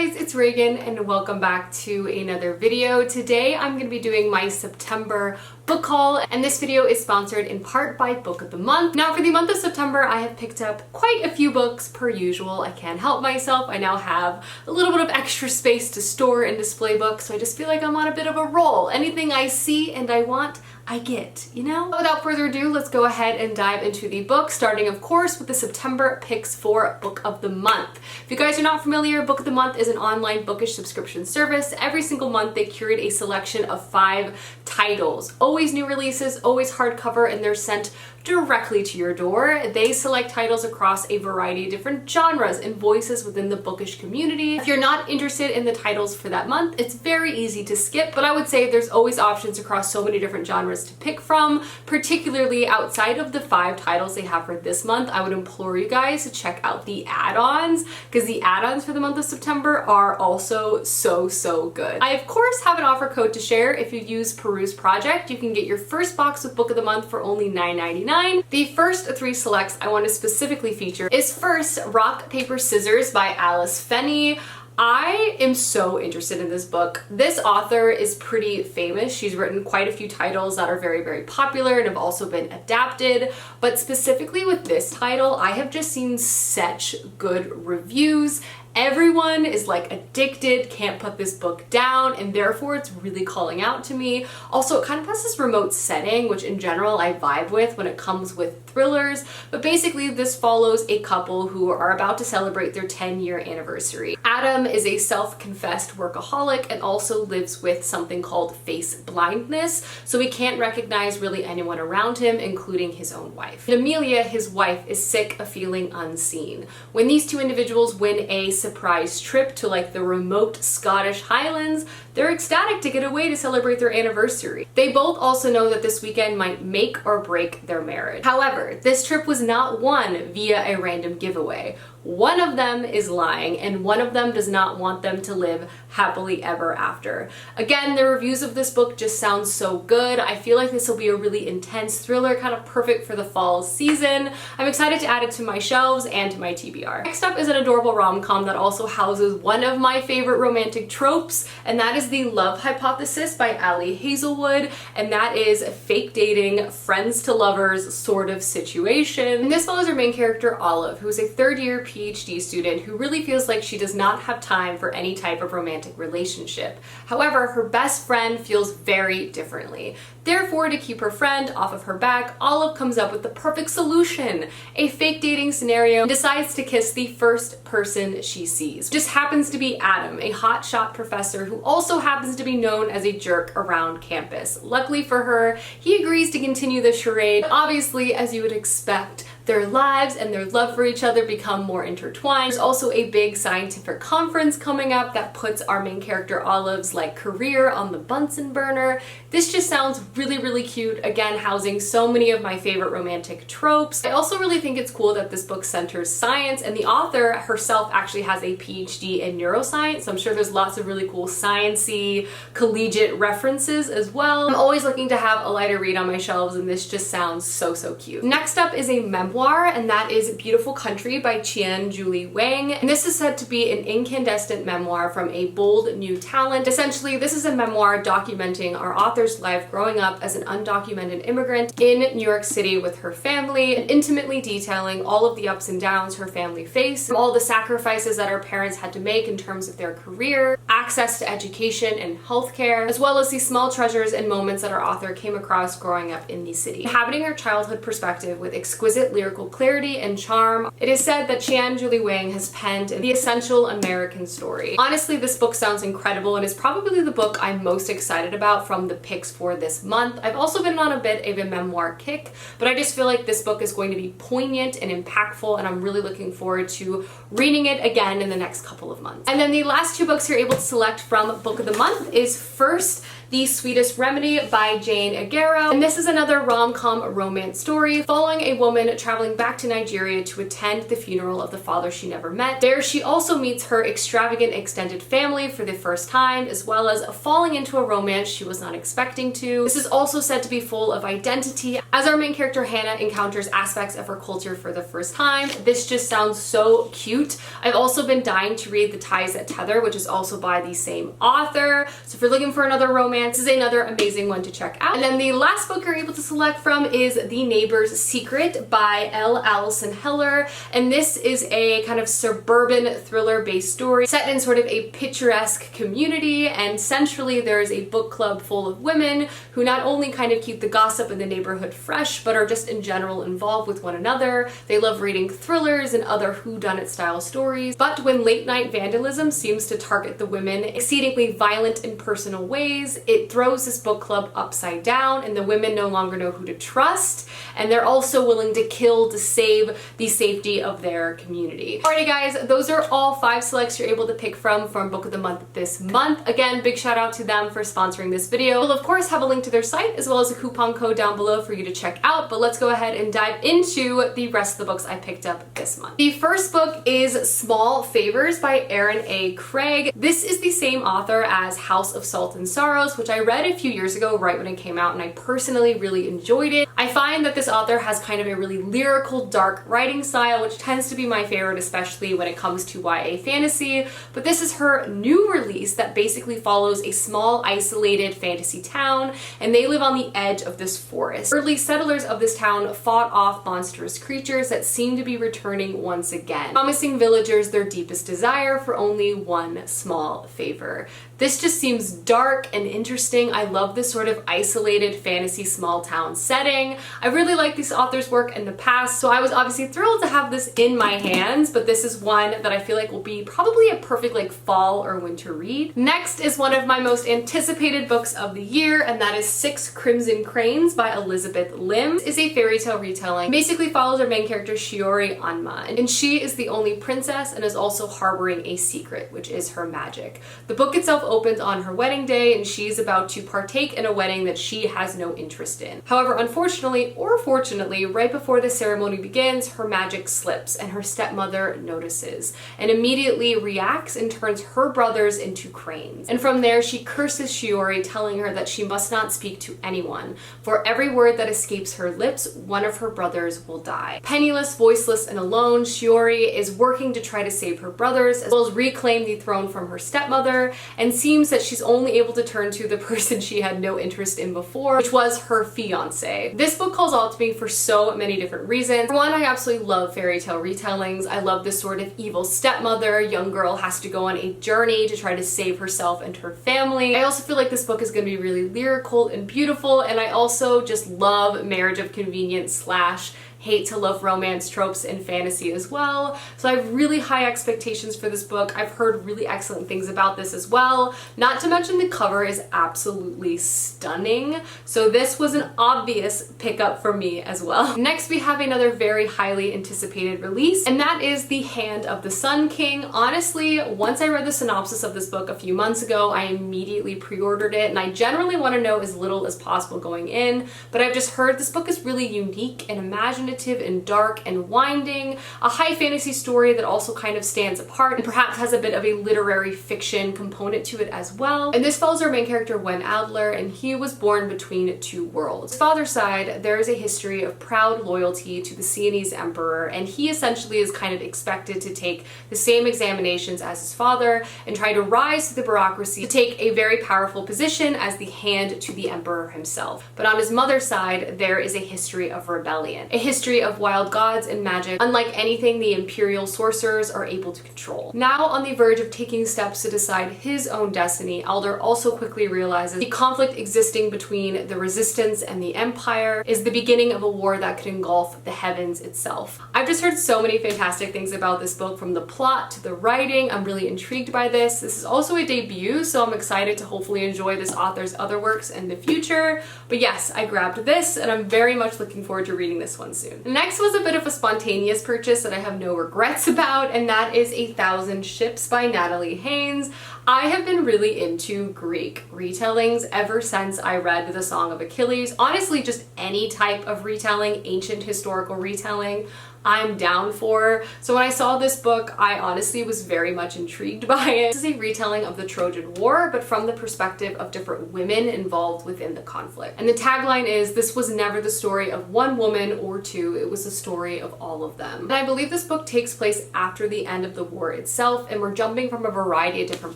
guys, it's Reagan and welcome back to another video. Today I'm going to be doing my September book haul, and this video is sponsored in part by Book of the Month. Now for the month of September, I have picked up quite a few books per usual. I can't help myself. I now have a little bit of extra space to store and display books, so I just feel like I'm on a bit of a roll. Anything I see and I want, I get, you know? Without further ado, let's go ahead and dive into the book, starting of course with the September picks for Book of the Month. If you guys are not familiar, Book of the Month is an online bookish subscription service. Every single month they curate a selection of 5 titles. Always new releases, always hardcover, and they're sent directly to your door. They select titles across a variety of different genres and voices within the bookish community. If you're not interested in the titles for that month, it's very easy to skip, but I would say there's always options across so many different genres to pick from, particularly outside of the 5 titles they have for this month. I would implore you guys to check out the add-ons, because the add-ons for the month of September are also so good. I of course have an offer code to share. If you use Peruse Project, you can get your first box with Book of the Month for only $9.99. The first 3 selects I want to specifically feature is first Rock, Paper, Scissors by Alice Fenney. I am so interested in this book. This author is pretty famous. She's written quite a few titles that are very popular and have also been adapted, but specifically with this title, I have just seen such good reviews. Everyone is like addicted, can't put this book down, and therefore it's really calling out to me. Also, it kind of has this remote setting, which in general I vibe with when it comes with thrillers, but basically this follows a couple who are about to celebrate their 10-year anniversary. Adam is a self-confessed workaholic and also lives with something called face blindness, so he can't recognize really anyone around him, including his own wife. And Amelia, his wife, is sick of feeling unseen. When these two individuals win a surprise trip to like the remote Scottish Highlands, they're ecstatic to get away to celebrate their anniversary. They both also know that this weekend might make or break their marriage. However, this trip was not won via a random giveaway. One of them is lying, and one of them does not want them to live happily ever after. Again, the reviews of this book just sound so good. I feel like this will be a really intense thriller, kind of perfect for the fall season. I'm excited to add it to my shelves and to my TBR. Next up is an adorable rom-com that also houses one of my favorite romantic tropes, and that is The Love Hypothesis by Ali Hazelwood, and that is a fake dating, friends to lovers sort of situation. And this follows our main character, Olive, who is a third-year PhD student who really feels like she does not have time for any type of romantic relationship. However, her best friend feels very differently. Therefore, to keep her friend off of her back, Olive comes up with the perfect solution, a fake dating scenario, and decides to kiss the first person she sees. Just happens to be Adam, a hotshot professor who also happens to be known as a jerk around campus. Luckily for her, he agrees to continue the charade. Obviously, as you would expect, their lives and their love for each other become more intertwined. There's also a big scientific conference coming up that puts our main character Olive's like career on the Bunsen burner. This just sounds really cute, again housing so many of my favorite romantic tropes. I also really think it's cool that this book centers science, and the author herself actually has a PhD in neuroscience, so I'm sure there's lots of really cool science-y, collegiate references as well. I'm always looking to have a lighter read on my shelves, and this just sounds so cute. Next up is a memoir, and that is Beautiful Country by Qian-Julie Wang, and this is said to be an incandescent memoir from a bold new talent. Essentially, this is a memoir documenting our author's life growing up as an undocumented immigrant in New York City with her family, and intimately detailing all of the ups and downs her family faced, all the sacrifices that her parents had to make in terms of their career, access to education and healthcare, as well as the small treasures and moments that our author came across growing up in the city. Inhabiting her childhood perspective with exquisite lyrical clarity and charm, it is said that Qian-Julie Wang has penned the essential American story. Honestly, this book sounds incredible and is probably the book I'm most excited about from the picks for this month. I've also been on a bit of a memoir kick, but I just feel like this book is going to be poignant and impactful, and I'm really looking forward to reading it again in the next couple of months. And then the last 2 books you're able to select from Book of the Month is first The Sweetest Remedy by Jane Aguero. And this is another rom-com romance story following a woman traveling back to Nigeria to attend the funeral of the father she never met. There she also meets her extravagant extended family for the first time, as well as falling into a romance she was not expecting to. This is is also said to be full of identity, as our main character Hannah encounters aspects of her culture for the first time. This just sounds so cute. I've also been dying to read The Ties That Tether, which is also by the same author. So if you're looking for another romance, this is another amazing one to check out. And then the last book you're able to select from is The Neighbor's Secret by L. Alison Heller. And this is a kind of suburban thriller-based story set in sort of a picturesque community, and centrally there is a book club full of women who not only kind of keep the gossip in the neighborhood fresh, but are just in general involved with one another. They love reading thrillers and other whodunit style stories, but when late night vandalism seems to target the women in exceedingly violent and personal ways, it throws this book club upside down, and the women no longer know who to trust, and they're also willing to kill to save the safety of their community. Alrighty guys, those are all 5 selects you're able to pick from Book of the Month this month. Again, big shout out to them for sponsoring this video. We'll of course have a link to their site as well as a coupon code down below for you to check out, but let's go ahead and dive into the rest of the books I picked up this month. The first book is Small Favors by Erin A. Craig. This is the same author as House of Salt and Sorrows, which I read a few years ago right when it came out, and I personally really enjoyed it. I find that this author has kind of a really lyrical, dark writing style, which tends to be my favorite, especially when it comes to YA fantasy, but this is her new release that basically follows a small, isolated fantasy town, and they live on the edge of this forest. Early settlers of this town fought off monstrous creatures that seem to be returning once again, promising villagers their deepest desire for only one small favor. This just seems dark and interesting. I love this sort of isolated fantasy small town setting. I really like this author's work in the past, so I was obviously thrilled to have this in my hands, but this is one that I feel like will be probably a perfect like fall or winter read. Next is one of my most anticipated books of the year, and that is 6 Crimson Cranes by Elizabeth Lim. This is a fairy tale retelling. Basically follows our main character Shiori Anma, and she is the only princess and is also harboring a secret, which is her magic. The book itself opens on her wedding day, and she's about to partake in a wedding that she has no interest in. However, unfortunately or fortunately, right before the ceremony begins, her magic slips and her stepmother notices and immediately reacts and turns her brothers into cranes. And from there, she curses Shiori, telling her that she must not speak to anyone. For every word that escapes her lips, one of her brothers will die. Penniless, voiceless, and alone, Shiori is working to try to save her brothers, as well as reclaim the throne from her stepmother, and seems that she's only able to turn to the person she had no interest in before, which was her fiance. This book calls out to me for so many different reasons. For one, I absolutely love fairy tale retellings. I love this sort of evil stepmother. Young girl has to go on a journey to try to save herself and her family. I also feel like this book is going to be really lyrical and beautiful, and I also just love marriage of convenience slash hate to love romance tropes in fantasy as well. So I have really high expectations for this book. I've heard really excellent things about this as well. Not to mention the cover is absolutely stunning. So this was an obvious pickup for me as well. Next, we have another very highly anticipated release, and that is The Hand of the Sun King. Honestly, once I read the synopsis of this book a few months ago, I immediately pre-ordered it, and I generally want to know as little as possible going in, but I've just heard this book is really unique and imaginative and dark and winding, a high fantasy story that also kind of stands apart and perhaps has a bit of a literary fiction component to it as well. And this follows our main character Wen Adler, and he was born between 2 worlds. His father's side, there is a history of proud loyalty to the Sienese emperor, and he essentially is kind of expected to take the same examinations as his father and try to rise to the bureaucracy to take a very powerful position as the hand to the emperor himself. But on his mother's side, there is a history of rebellion, a history of wild gods and magic, unlike anything the imperial sorcerers are able to control. Now on the verge of taking steps to decide his own destiny, Alder also quickly realizes the conflict existing between the resistance and the empire is the beginning of a war that could engulf the heavens itself. I've just heard so many fantastic things about this book, from the plot to the writing. I'm really intrigued by this. This is also a debut, so I'm excited to hopefully enjoy this author's other works in the future. But yes, I grabbed this, and I'm very much looking forward to reading this one soon. Next was a bit of a spontaneous purchase that I have no regrets about, and that is 1,000 Ships by Natalie Haynes. I have been really into Greek retellings ever since I read The Song of Achilles. Honestly, just any type of retelling, ancient historical retelling. I'm down for. So when I saw this book, I honestly was very much intrigued by it. This is a retelling of the Trojan War, but from the perspective of different women involved within the conflict. And the tagline is, "This was never the story of one woman or two, it was the story of all of them." And I believe this book takes place after the end of the war itself, and we're jumping from a variety of different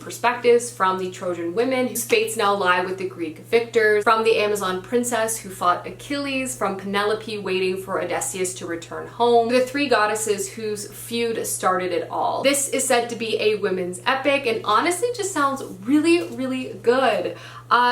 perspectives, from the Trojan women whose fates now lie with the Greek victors, from the Amazon princess who fought Achilles, from Penelope waiting for Odysseus to return home, to the three goddesses whose feud started it all. This is said to be a women's epic and honestly just sounds really, really good.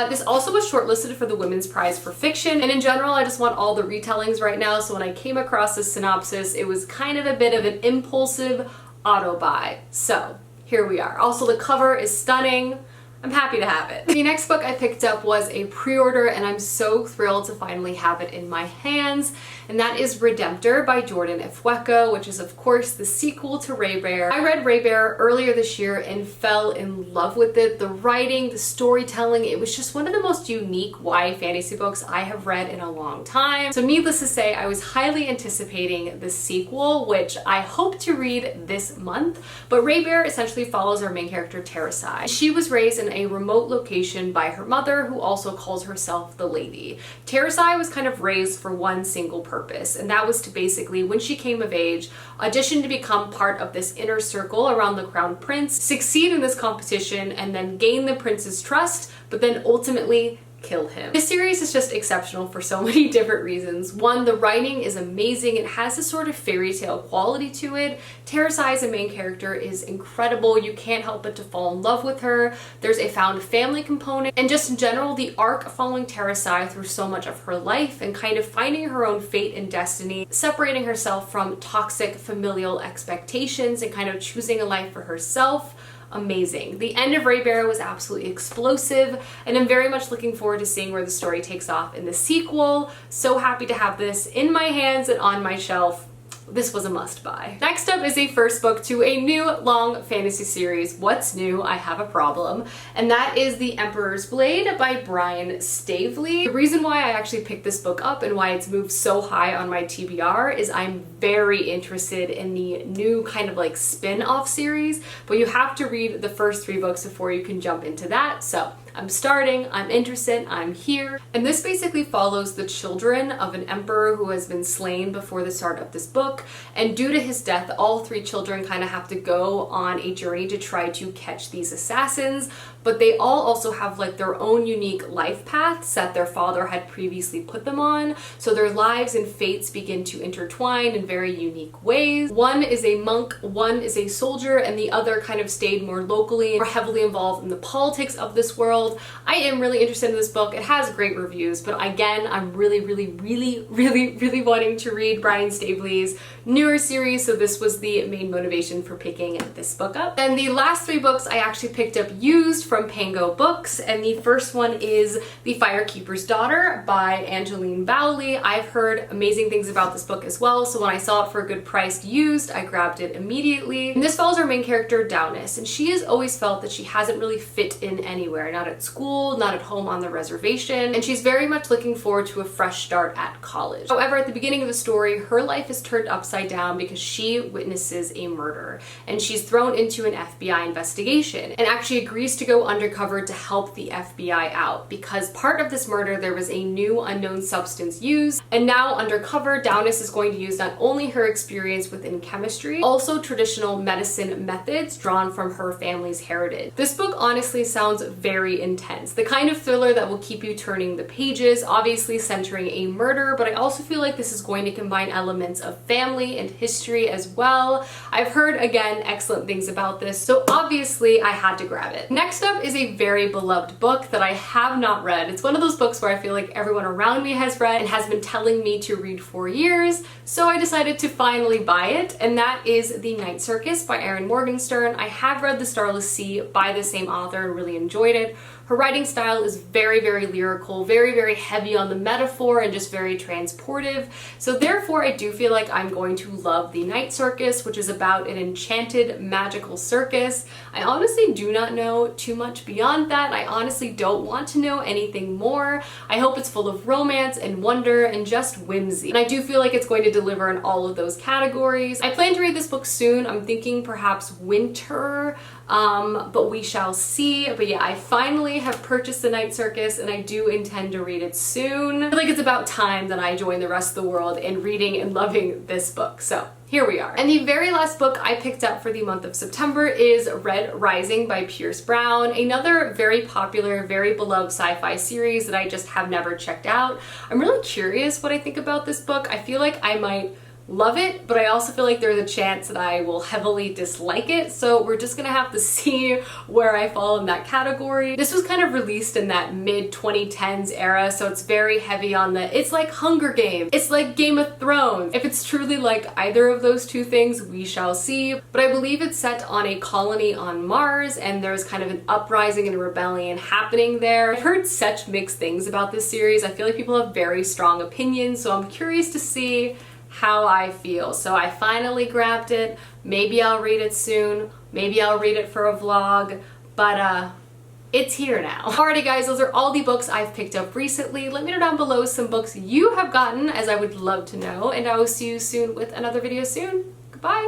This also was shortlisted for the Women's Prize for Fiction, and in general I just want all the retellings right now, so when I came across this synopsis it was kind of a bit of an impulsive auto buy. So here we are. Also the cover is stunning. I'm happy to have it. The next book I picked up was a pre-order and I'm so thrilled to finally have it in my hands, and that is Redemptor by Jordan Ifueko, which is of course the sequel to Ray Bear. I read Ray Bear earlier this year and fell in love with it. The writing, the storytelling, it was just one of the most unique YA fantasy books I have read in a long time. So needless to say, I was highly anticipating the sequel, which I hope to read this month. But Ray Bear essentially follows our main character Teresai. She was raised in a remote location by her mother, who also calls herself the Lady. Teresai was kind of raised for one single purpose, and that was to basically, when she came of age, audition to become part of this inner circle around the crown prince, succeed in this competition, and then gain the prince's trust, but then ultimately kill him. This series is just exceptional for so many different reasons. One, the writing is amazing. It has this sort of fairy tale quality to it. Teresai as a main character is incredible. You can't help but to fall in love with her. There's a found family component, and just in general, the arc following Teresai through so much of her life and kind of finding her own fate and destiny, separating herself from toxic familial expectations and kind of choosing a life for herself. Amazing. The end of Ray Bear was absolutely explosive, and I'm very much looking forward to seeing where the story takes off in the sequel. So happy to have this in my hands and on my shelf. This was a must buy. Next up is a first book to a new long fantasy series. What's new? I have a problem. And that is The Emperor's Blade by Brian Staveley. The reason why I actually picked this book up and why it's moved so high on my TBR is I'm very interested in the new kind of like spin-off series, but you have to read the first 3 books before you can jump into that. So I'm starting, I'm interested, I'm here. And this basically follows the children of an emperor who has been slain before the start of this book. And due to his death, all 3 children kind of have to go on a journey to try to catch these assassins. But they all also have like their own unique life paths that their father had previously put them on. So their lives and fates begin to intertwine in very unique ways. One is a monk, one is a soldier, and the other kind of stayed more locally, more heavily involved in the politics of this world. I am really interested in this book. It has great reviews, but again, I'm really wanting to read Brian Staveley's newer series, so this was the main motivation for picking this book up. Then the last 3 books I actually picked up used from Pango Books, and the first one is The Firekeepers Daughter by Angeline Bowley. I've heard amazing things about this book as well, so when I saw it for a good price used, I grabbed it immediately. And this follows our main character, Downis, and she has always felt that she hasn't really fit in anywhere, not at school, not at home on the reservation, and she's very much looking forward to a fresh start at college. However, at the beginning of the story, her life is turned upside down because she witnesses a murder, and she's thrown into an FBI investigation and actually agrees to go undercover to help the FBI out, because part of this murder there was a new unknown substance used, and now undercover Downis is going to use not only her experience within chemistry, also traditional medicine methods drawn from her family's heritage. This book honestly sounds very intense, the kind of thriller that will keep you turning the pages, obviously centering a murder, but I also feel like this is going to combine elements of family and history as well. I've heard, again, excellent things about this, so obviously I had to grab it. Next up is a very beloved book that I have not read. It's one of those books where I feel like everyone around me has read and has been telling me to read for years, so I decided to finally buy it, and that is The Night Circus by Erin Morgenstern. I have read The Starless Sea by the same author and really enjoyed it. Her writing style is very lyrical, very heavy on the metaphor and just very transportive. So therefore I do feel like I'm going going to love the Night Circus, which is about an enchanted magical circus. I honestly do not know too much beyond that. I honestly don't want to know anything more. I hope it's full of romance and wonder and just whimsy. And I do feel like it's going to deliver in all of those categories. I plan to read this book soon. I'm thinking perhaps winter, but we shall see. But yeah, I finally have purchased the Night Circus and I do intend to read it soon. I feel like it's about time that I join the rest of the world in reading and loving this book. So here we are. And the very last book I picked up for the month of September is Red Rising by Pierce Brown, another very popular, very beloved sci-fi series that I just have never checked out. I'm really curious what I think about this book. I feel like I might love it, but I also feel like there's a chance that I will heavily dislike it, so we're just gonna have to see where I fall in that category. This was kind of released in that mid-2010s era, so it's very heavy on it's like Hunger Games, it's like Game of Thrones. If it's truly like either of those two things, we shall see, but I believe it's set on a colony on Mars, and there's kind of an uprising and a rebellion happening there. I've heard such mixed things about this series. I feel like people have very strong opinions, so I'm curious to see how I feel. So I finally grabbed it. Maybe I'll read it soon. Maybe I'll read it for a vlog, but it's here now. Alrighty guys, those are all the books I've picked up recently. Let me know down below some books you have gotten, as I would love to know, and I will see you soon with another video soon. Goodbye!